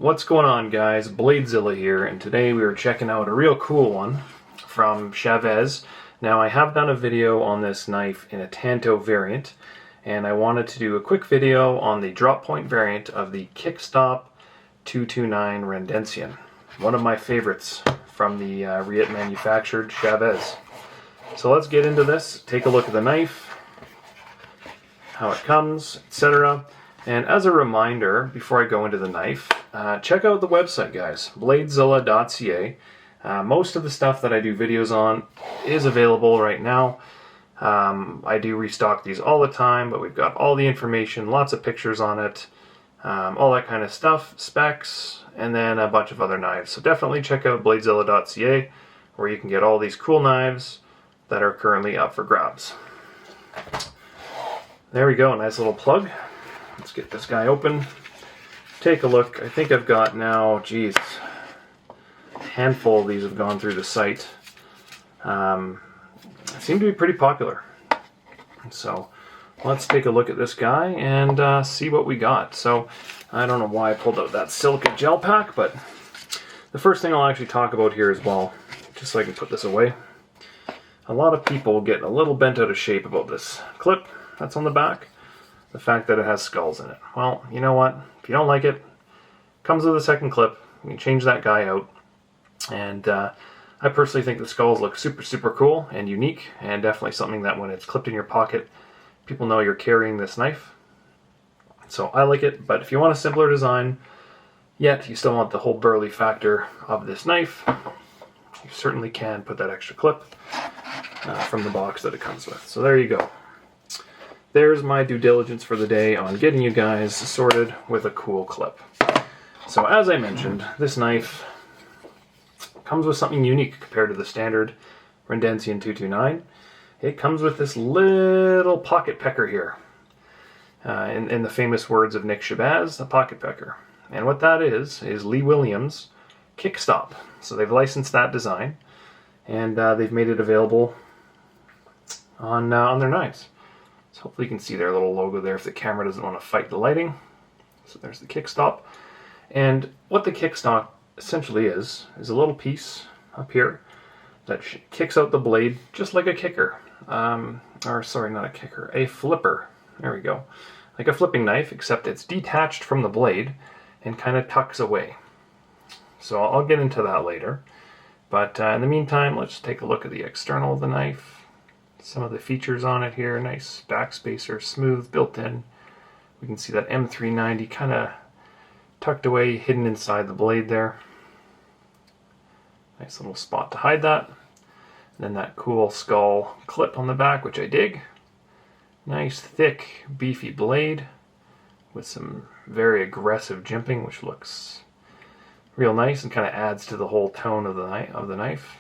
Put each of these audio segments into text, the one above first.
What's going on, guys? Bladezilla here, and today we are checking out a real cool one from Chaves. Now, I have done a video on this knife in a Tanto variant, and I wanted to do a quick video on the drop point variant of the Kickstop 229 Rendencion. One of my favorites from the Riot manufactured Chaves. So let's get into this, take a look at the knife, how it comes, etc. And as a reminder, before I go into the knife, check out the website, guys, bladezilla.ca. Most of the stuff that I do videos on is available right now. I do restock these all the time, but we've got all the information, lots of pictures on it, all that kind of stuff, specs, and then a bunch of other knives. So definitely check out bladezilla.ca, where you can get all these cool knives that are currently up for grabs. There we go, nice little plug. Let's get this guy open, take a look. I think I've got now, geez, a handful of these have gone through the site. Seem to be pretty popular. So let's take a look at this guy and see what we got. So I don't know why I pulled out that silica gel pack, but the first thing I'll actually talk about here as well, just so I can put this away. A lot of people get a little bent out of shape about this clip that's on the back. The fact that it has skulls in it. Well, you know what? If you don't like it, comes with a second clip. You can change that guy out. And I personally think the skulls look super cool and unique, and definitely something that when it's clipped in your pocket, people know you're carrying this knife. So I like it, but if you want a simpler design, yet you still want the whole burly factor of this knife, you certainly can put that extra clip from the box that it comes with. So there you go. There's my due diligence for the day on getting you guys sorted with a cool clip. So as I mentioned, this knife comes with something unique compared to the standard Rendencion 229. It comes with this little pocket pecker here. In the famous words of Nick Shabazz, a pocket pecker. And what that is Lee Williams' Kickstop. So they've licensed that design, and they've made it available on their knives. So hopefully you can see their little logo there if the camera doesn't want to fight the lighting. So there's the Kickstop. And what the Kickstop essentially is a little piece up here that kicks out the blade just like a kicker. Or sorry, not a kicker, a flipper. There we go. Like a flipping knife, except it's detached from the blade and kind of tucks away. So I'll get into that later. But in the meantime, let's take a look at the external of the knife. Some of the features on it here, nice backspacer, smooth, built in. We can see that M390 kind of tucked away, hidden inside the blade there. Nice little spot to hide that. And then that cool skull clip on the back, which I dig. Nice, thick, beefy blade with some very aggressive jimping, which looks real nice and kind of adds to the whole tone of the knife.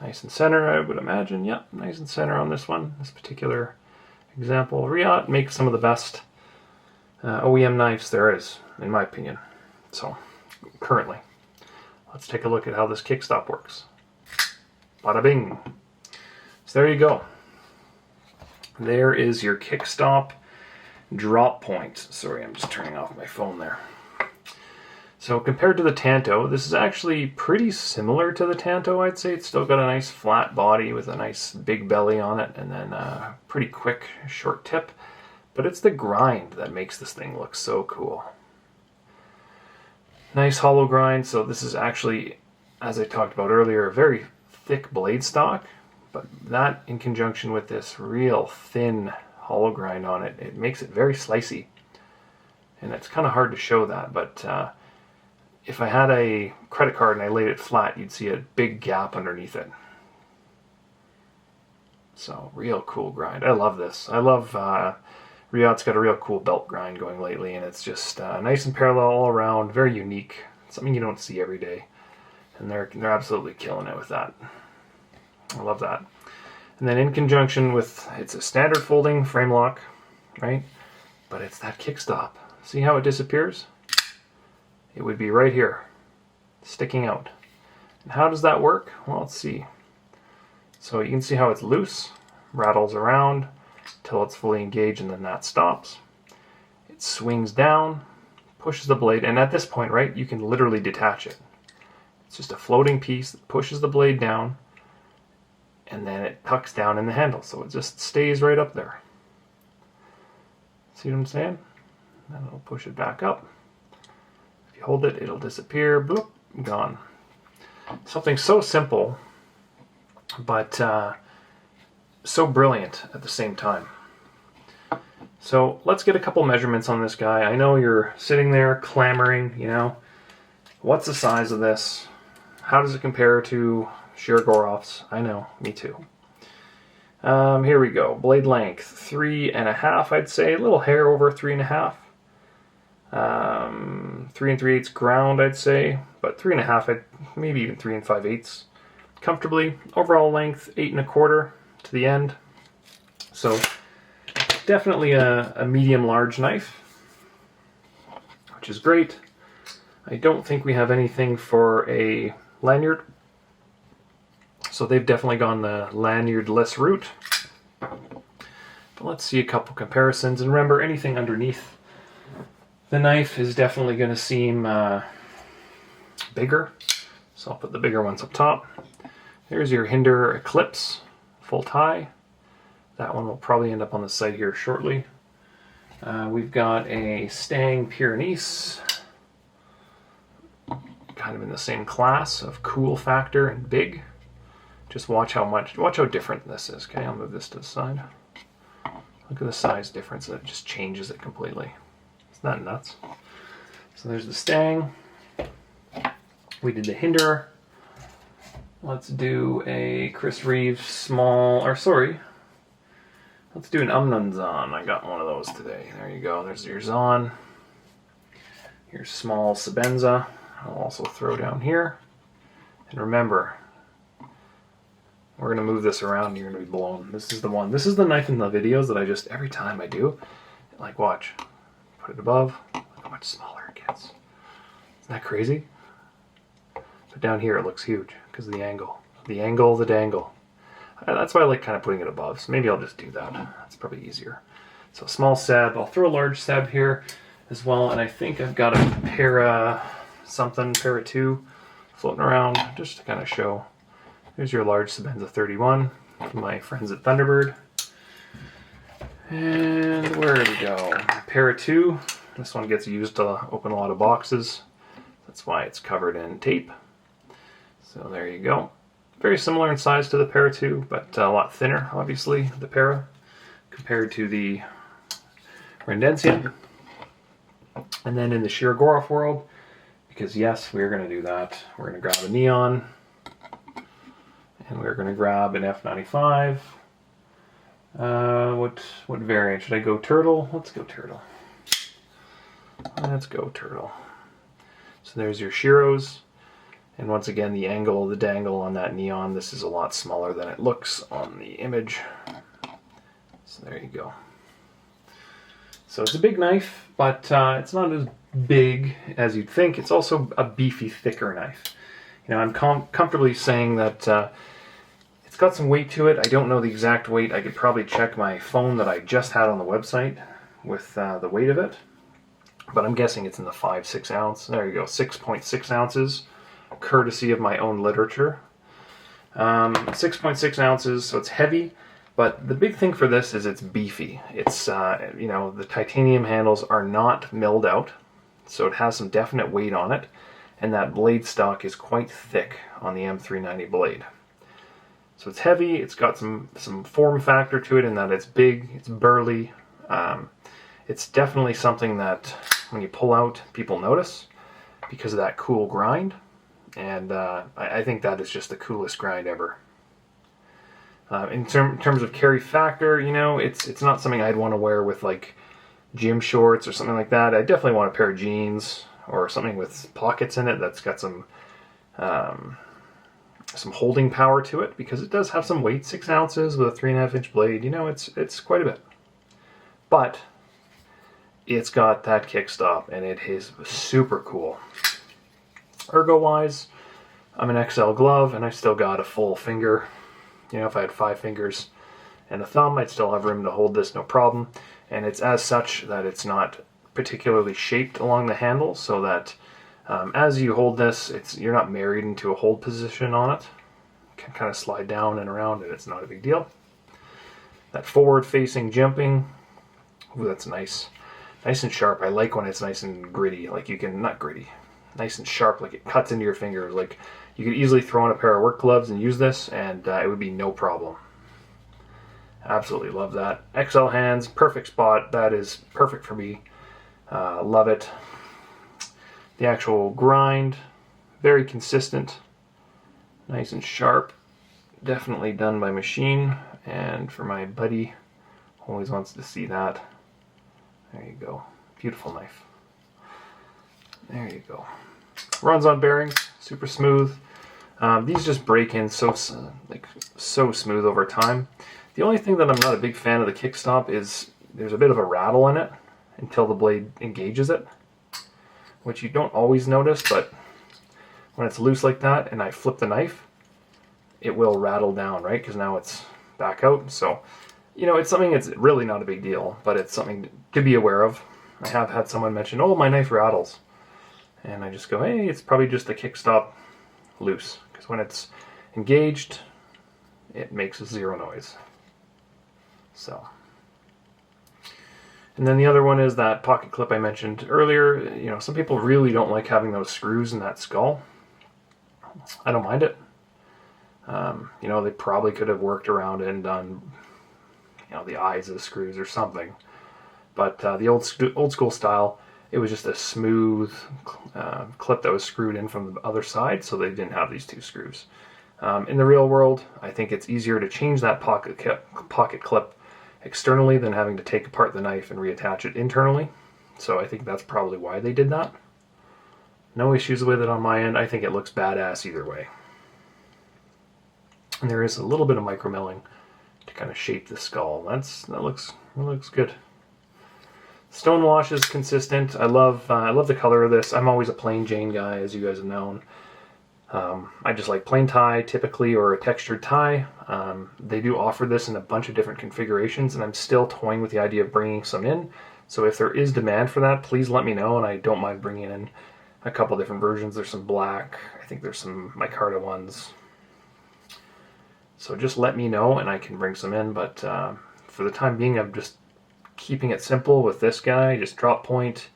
Nice and center, I would imagine. Yep, nice and center on this one. This particular example. Riot makes some of the best OEM knives there is, in my opinion. So, currently. Let's take a look at how this Kickstop works. Bada bing. So there you go. There is your Kickstop Drop Point. Sorry, I'm just turning off my phone there. So compared to the Tanto, this is actually pretty similar to the Tanto, I'd say. It's still got a nice flat body with a nice big belly on it, and then a pretty quick short tip. But it's the grind that makes this thing look so cool. Nice hollow grind. So this is actually, as I talked about earlier, a very thick blade stock. But that in conjunction with this real thin hollow grind on it, it makes it very slicey. And it's kind of hard to show that, but if I had a credit card and I laid it flat, you'd see a big gap underneath it. So, real cool grind. I love this. I love Riot's got a real cool belt grind going lately, and it's just nice and parallel all around, very unique. Something you don't see every day. And they're absolutely killing it with that. I love that. And then in conjunction with, it's a standard folding frame lock, right? But it's that Kickstop. See how it disappears? It would be right here, sticking out. And how does that work? Well, let's see. So you can see how it's loose, rattles around till it's fully engaged, and then that stops. It swings down, pushes the blade, and at this point, right, you can literally detach it. It's just a floating piece that pushes the blade down, and then it tucks down in the handle, so it just stays right up there. See what I'm saying? Then it'll push it back up. If you hold it, it'll disappear. Bloop, gone. Something so simple, but so brilliant at the same time. So let's get a couple measurements on this guy. I know you're sitting there clamoring, you know, what's the size of this? How does it compare to Shirogorof's? I know, me too. Here we go. Blade length, 3.5, I'd say. A little hair over 3.5. 3 3/8 ground, I'd say, but 3.5, maybe even 3 5/8 comfortably. Overall length, 8.25 to the end. So definitely a medium-large knife, which is great. I don't think we have anything for a lanyard, so they've definitely gone the lanyard-less route. But let's see a couple comparisons, and remember, anything underneath the knife is definitely going to seem bigger, so I'll put the bigger ones up top. There's your Hinder Eclipse full tie. That one will probably end up on the site here shortly. We've got a Stang Pyrenees, kind of in the same class of cool factor and big. Just watch how different this is. Okay, I'll move this to the side. Look at the size difference. It just changes it completely. Isn't that nuts? So there's the Stang. We did the Hinder. Let's do a Chris Reeves let's do an Umnunzon. I got one of those today. There you go. There's your Zon. Your small Sebenza. I'll also throw down here. And remember, we're going to move this around. You're going to be blown. This is the one. This is the knife in the videos that I just, every time I do, like, watch. Put it above. Look how much smaller it gets. Isn't that crazy? But down here it looks huge because of the angle. The angle, the dangle. That's why I like kind of putting it above. So maybe I'll just do that. That's probably easier. So small Seb. I'll throw a large Seb here as well. And I think I've got a Para 2 floating around just to kind of show. There's your large Sebenza 31 from my friends at Thunderbird. And where do we go? Para 2. This one gets used to open a lot of boxes. That's why it's covered in tape. So there you go. Very similar in size to the Para 2, but a lot thinner, obviously, the Para, compared to the Rendencion. And then in the Shirogorov world, because yes, we're going to do that, we're going to grab a Neon, and we're going to grab an F95. What variant? Should I go Turtle? Let's go Turtle. Let's go Turtle. So there's your Shiros. And once again, the angle, the dangle on that Neon, this is a lot smaller than it looks on the image. So there you go. So it's a big knife, but it's not as big as you'd think. It's also a beefy, thicker knife. You know, I'm comfortably saying that it's got some weight to it. I don't know the exact weight. I could probably check my phone that I just had on the website with the weight of it. But I'm guessing it's in the 5-6 ounce. There you go, 6.6 ounces. Courtesy of my own literature. 6.6 ounces, so it's heavy, but the big thing for this is it's beefy. It's, you know, the titanium handles are not milled out, so it has some definite weight on it, and that blade stock is quite thick on the M390 blade. So it's heavy, it's got some form factor to it in that it's big, it's burly. It's definitely something that when you pull out, people notice because of that cool grind. And I think that is just the coolest grind ever. In terms of carry factor, you know, it's not something I'd want to wear with like gym shorts or something like that. I definitely want a pair of jeans or something with pockets in it that's got some holding power to it, because it does have some weight. 6 ounces with a 3.5 inch blade. You know, it's quite a bit. But it's got that kickstop, and it is super cool. Ergo-wise, I'm an XL glove, and I still got a full finger. You know, if I had 5 fingers and a thumb, I'd still have room to hold this, no problem. And it's as such that it's not particularly shaped along the handle so that as you hold this, you're not married into a hold position on it. You can kind of slide down and around and it's not a big deal. That forward facing jumping, ooh, that's nice. Nice and sharp. I like when it's nice and gritty, like you can, not gritty, nice and sharp, like it cuts into your fingers. Like you could easily throw on a pair of work gloves and use this and it would be no problem. Absolutely love that. XL hands, perfect spot. That is perfect for me. Love it. The actual grind, very consistent, nice and sharp. Definitely done by machine. And for my buddy, always wants to see that. There you go. Beautiful knife. There you go. Runs on bearings, super smooth. These just break in so smooth over time. The only thing that I'm not a big fan of the Kickstop is there's a bit of a rattle in it until the blade engages it, which you don't always notice, but when it's loose like that and I flip the knife, it will rattle down, right? Because now it's back out. So, you know, it's something that's really not a big deal, but it's something to be aware of. I have had someone mention, oh, my knife rattles. And I just go, hey, it's probably just the Kickstop loose. Because when it's engaged, it makes zero noise. So, and then the other one is that pocket clip I mentioned earlier. You know, some people really don't like having those screws in that skull. I don't mind it. You know, they probably could have worked around it and done, you know, the eyes of the screws or something. But the old school style, it was just a smooth clip that was screwed in from the other side, so they didn't have these two screws. In the real world, I think it's easier to change that pocket clip externally than having to take apart the knife and reattach it internally. So I think that's probably why they did that. No issues with it on my end. I think it looks badass either way. And there is a little bit of micromilling to kind of shape the skull. That looks good. Stonewash is consistent. I love the color of this. I'm always a plain Jane guy, as you guys have known. I just like plain tie typically, or a textured tie. They do offer this in a bunch of different configurations, and I'm still toying with the idea of bringing some in. So if there is demand for that, please let me know, and I don't mind bringing in a couple different versions. There's some black. I think there's some micarta ones. So just let me know, and I can bring some in. But for the time being, I'm just keeping it simple with this guy, just drop point.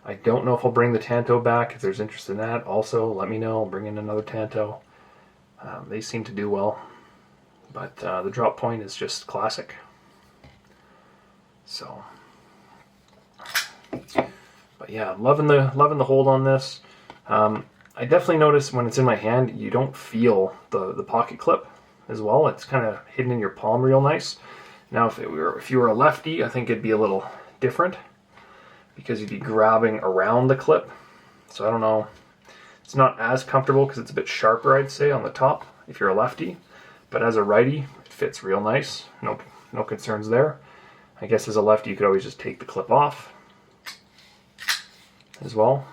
I don't know if I'll bring the Tanto back. If there's interest in that, also let me know. I'll bring in another Tanto. They seem to do well. But the drop point is just classic. So, but yeah, loving the hold on this. I definitely notice when it's in my hand, you don't feel the pocket clip as well. It's kind of hidden in your palm real nice. Now, if you were a lefty, I think it'd be a little different, because you'd be grabbing around the clip. So I don't know. It's not as comfortable because it's a bit sharper, I'd say, on the top if you're a lefty. But as a righty, it fits real nice. No concerns there. I guess as a lefty, you could always just take the clip off as well.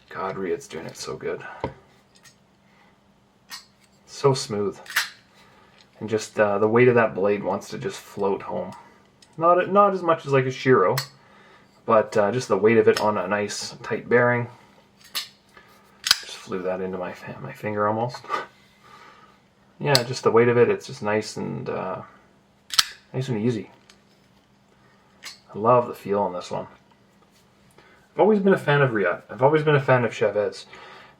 God, Riyad's doing it so good. So smooth. And just the weight of that blade wants to just float home. Not as much as like a Shiro, but just the weight of it on a nice tight bearing. Just flew that into my finger almost. Yeah, just the weight of it. It's just nice and easy. I love the feel on this one. I've always been a fan of Riyad. I've always been a fan of Chaves.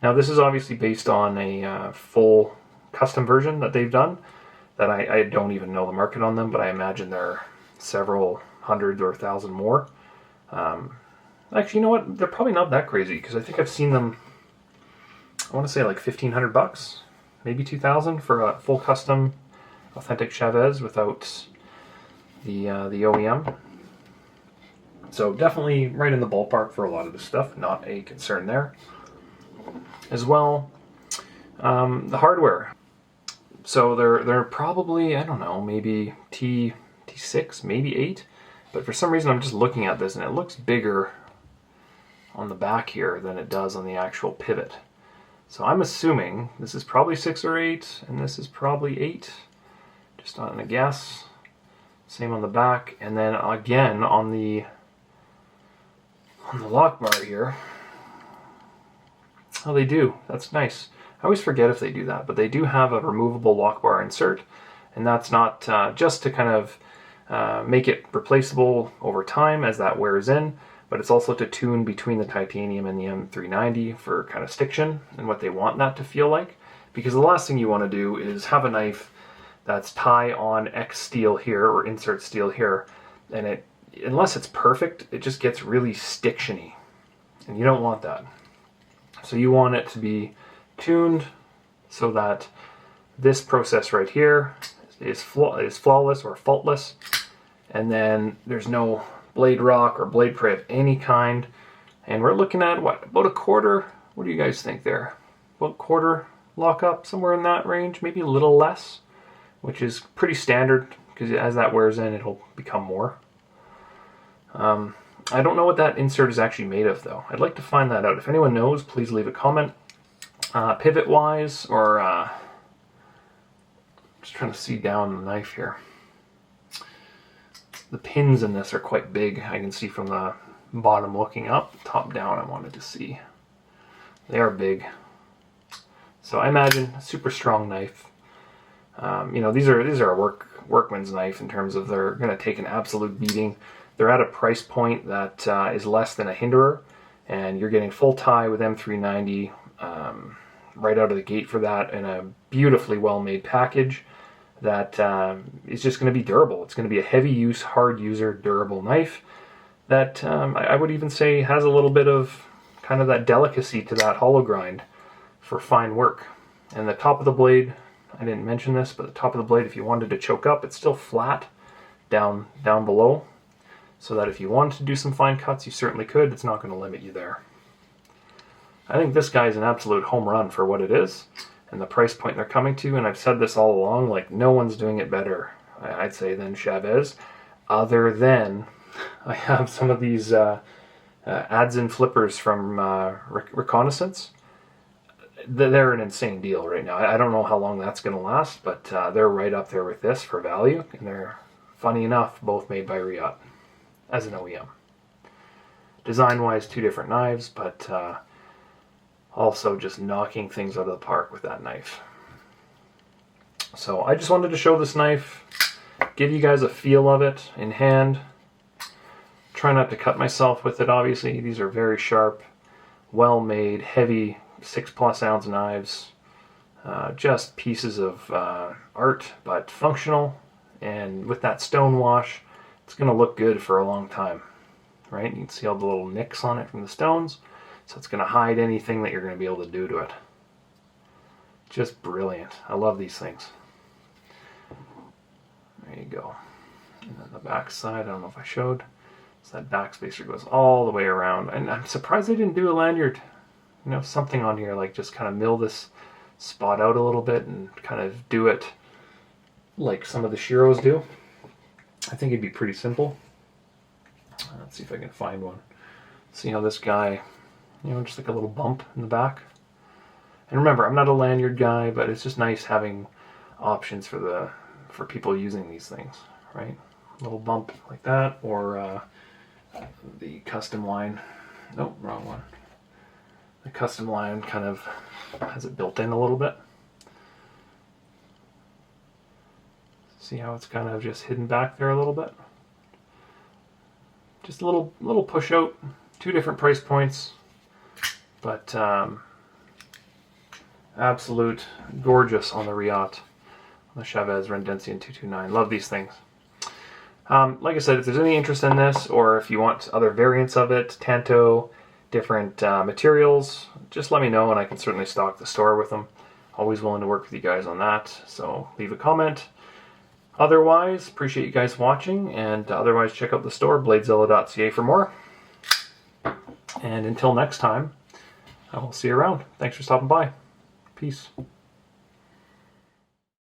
Now this is obviously based on a full custom version that they've done. That I don't even know the market on them, but I imagine there are several hundreds or 1,000 more. Actually, you know what? They're probably not that crazy, because I think I've seen them, I want to say like $1,500, maybe 2,000 for a full custom authentic Chaves without the OEM. So definitely right in the ballpark for a lot of this stuff. Not a concern there. As well, the hardware. So they're probably, I don't know, maybe T6, maybe 8. But for some reason I'm just looking at this and it looks bigger on the back here than it does on the actual pivot. So I'm assuming this is probably 6 or 8 and this is probably 8. Just on a guess. Same on the back. And then again on the on the lock bar here. Oh, they do. That's nice. I always forget if they do that, but they do have a removable lock bar insert, and that's not just to kind of make it replaceable over time as that wears in, but it's also to tune between the titanium and the M390 for kind of stiction and what they want that to feel like. Because the last thing you want to do is have a knife that's tie on X steel here or insert steel here, and it, unless it's perfect, it just gets really stiction-y, and you don't want that. So you want it to be tuned so that this process right here is flawless or faultless, and then there's no blade rock or blade prey of any kind. And we're looking at what, about a quarter? What do you guys think there? About quarter lockup, somewhere in that range, maybe a little less, which is pretty standard because as that wears in, it'll become more. I don't know what that insert is actually made of, though. I'd like to find that out. If anyone knows, please leave a comment. Pivot-wise, or just trying to see down the knife here. The pins in this are quite big. I can see from the bottom looking up. Top down, I wanted to see. They are big. So I imagine a super strong knife. You know, these are a workman's knife in terms of they're going to take an absolute beating. They're at a price point that is less than a hinderer, and you're getting full tie with M390 right out of the gate for that, in a beautifully well-made package that is just going to be durable. It's going to be a heavy use, hard user, durable knife that I would even say has a little bit of kind of that delicacy to that hollow grind for fine work. And the top of the blade, I didn't mention this, but the top of the blade, if you wanted to choke up, it's still flat down below, so that if you wanted to do some fine cuts, you certainly could. It's not going to limit you there. I think this guy is an absolute home run for what it is and the price point they're coming to, and I've said this all along, like, no one's doing it better, I'd say, than Chaves, other than I have some of these ads and flippers from Reconnaissance. They're an insane deal right now. I don't know how long that's going to last, but they're right up there with this for value, and they're, funny enough, both made by Riot as an OEM. Design-wise, two different knives, but also just knocking things out of the park with that knife. So I just wanted to show this knife, give you guys a feel of it in hand. Try not to cut myself with it, obviously. These are very sharp, well-made, heavy, 6+ ounce knives. Just pieces of art, but functional. And with that stone wash, it's going to look good for a long time, right? You can see all the little nicks on it from the stones, so it's going to hide anything that you're going to be able to do to it. Just brilliant. I love these things. There you go. And then the back side, I don't know if I showed, so that back spacer goes all the way around. And I'm surprised they didn't do a lanyard, you know, something on here, like just kind of mill this spot out a little bit and kind of do it like some of the Shiros do. I think it'd be pretty simple. Let's see if I can find one. See how this guy, you know, just like a little bump in the back. And remember, I'm not a lanyard guy, but it's just nice having options for people using these things, right? A little bump like that, or the custom line. Nope, wrong one. The custom line kind of has it built in a little bit. See how it's kind of just hidden back there a little bit? Just a little push out, two different price points, but absolute gorgeous on the Riot, on the Chaves Rendencion 229. Love these things. Like I said, if there's any interest in this, or if you want other variants of it, Tanto, different materials, just let me know and I can certainly stock the store with them. Always willing to work with you guys on that, so leave a comment. Otherwise, appreciate you guys watching, and otherwise check out the store, bladezilla.ca, for more. And until next time, I will see you around. Thanks for stopping by. Peace.